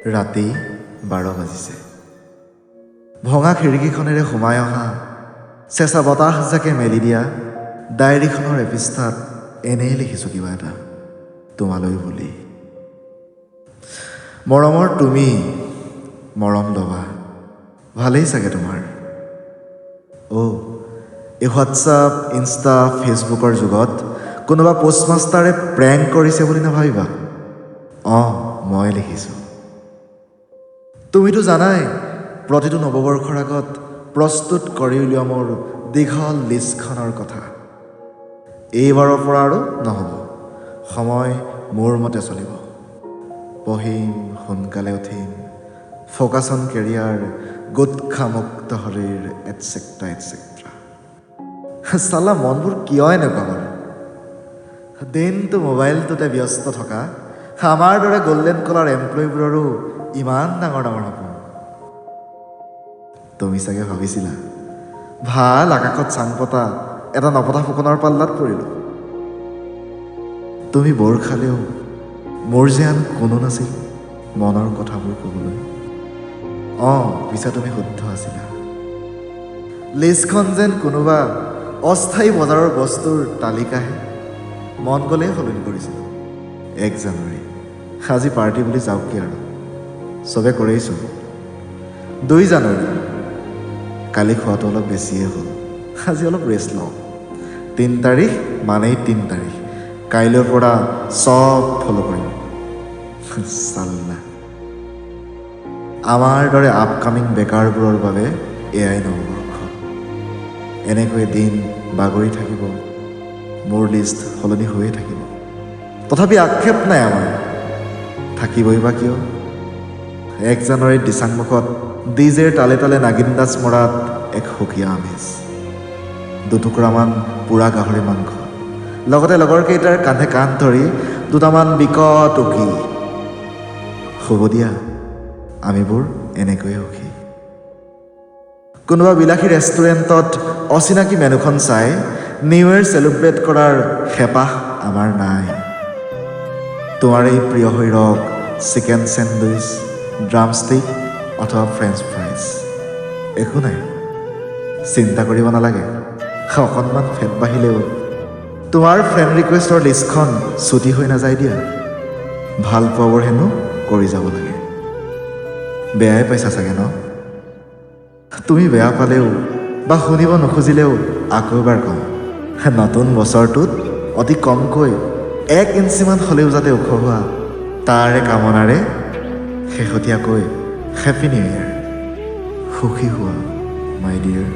ৰাতি 12 বাজিছে। ভঙা খিৰিকীখনেৰে সোমাই অহা চেঁচা বতাহজাকে মেলি দিয়া ডায়েৰীখনৰ এপৃষ্ঠাত এনেই লিখিছোঁ কিবা এটা তোমালৈ বুলি। মৰমৰ তুমি মৰম ল'বা, ভালেই চাগে তোমাৰ। এই হোৱাটছআপ, ইনষ্টা, ফেচবুকৰ যুগত কোনোবা পোষ্টমাষ্টাৰে প্ৰেংক কৰিছে বুলি নাভাবিবা। মই লিখিছোঁ। তুমিতো জানাই প্ৰতিটো নৱবৰ্ষৰ আগত প্ৰস্তুত কৰি উলিওৱা মোৰ দীঘল লিষ্টখনৰ কথা। এইবাৰৰ পৰা আৰু নহ'ব, সময় মোৰ মতে চলিব। পঢ়িম, সোনকালে উঠিম, ফ'কাছ অন কেৰিয়াৰ, গোটখামুক্ত শৰীৰ, এটচেট্ৰা এটচেট্ৰা। চালা মনবোৰ কিয় এনেকুৱা বাৰু? দিনটো মোবাইলটোতে ব্যস্ত থকা আমাৰ দৰে গল্ডেন কলাৰ এমপ্লয়ীবোৰৰো ইমান ডাঙৰ ডাঙৰ সপোন। তুমি চাগে ভাবিছিলা ভাল আকাশত চাং পতা এটা নপতা ফুকনৰ পাল্লাত পৰিলোঁ। তুমি বৰ খালেও মোৰ যে আন কোনো নাছিল মনৰ কথাবোৰ ক'বলৈ। পিছে তুমি শুদ্ধ আছিলা। লিষ্টখন যেন কোনোবা অস্থায়ী বজাৰৰ বস্তুৰ তালিকাহে। মন গ'লেই সলনি কৰিছিলোঁ। 1 জানুৱাৰী আজি পাৰ্টি বুলি যাওক কি আৰু, চবে কৰেইচোন। 2 জানুৱাৰী কালি খোৱাটো অলপ বেছিয়ে হ'ল, আজি অলপ ৰেষ্ট লওঁ। 3 তাৰিখ মানেই 3 তাৰিখ, কাইলৈৰ পৰা চব ফ'ল' কৰিম। চাল্লা, আমাৰ দৰে আপকামিং বেকাৰবোৰৰ বাবে এয়াই নৱবৰ্ষ। এনেকৈ দিন বাগৰি থাকিব, মোৰ লিষ্ট সলনি হৈয়ে থাকিব। তথাপি আক্ষেপ নাই আমাৰ, থাকিবই বা কিয়। 1 জানুৱাৰীত দিচাংমুখত ডিজেৰ তালে তালে নাগিন দাস মৰাত এক সুকীয়া আমেজ। 2 টুকুৰামান পোৰা গাহৰি মাংস, লগতে লগৰকেইটাৰ কান্ধে কান্ধ ধৰি 2টামান বিকট উকি। হ'ব দিয়া, আমিবোৰ এনেকৈয়ে সুখী। কোনোবা বিলাসী ৰেষ্টুৰেণ্টত অচিনাকি মেনুখন চাই নিউ ইয়েৰ চেলিব্ৰেট কৰাৰ হেঁপাহ আমাৰ নাই। তোমাৰ এই প্ৰিয় হৈ ৰওক চিকেন চেণ্ডউইচ, ড্ৰামষ্টিক অথবা ফ্ৰেঞ্চ ফ্ৰাইজ, একো নাই, চিন্তা কৰিব নালাগে। অকণমান ফেট বাঢ়িলেও তোমাৰ ফ্ৰেণ্ড ৰিকুৱেষ্টৰ লিষ্টখন ছুটি হৈ নাযায় দিয়া। ভাল পোৱাবোৰ হেনো কৰি যাব লাগে। বেয়াই পাইছা চাগে ন? তুমি বেয়া পালেও বা শুনিব নুখুজিলেও আকৌ এবাৰ কম, নতুন বছৰটোত অতি কমকৈ 1 ইঞ্চিমান হ'লেও যাতে ওখ হোৱা, তাৰে কামনাৰে শেহতীয়াকৈ হেপী নিউ ইয়েৰ। সুখী হোৱা মাই ডিয়াৰ।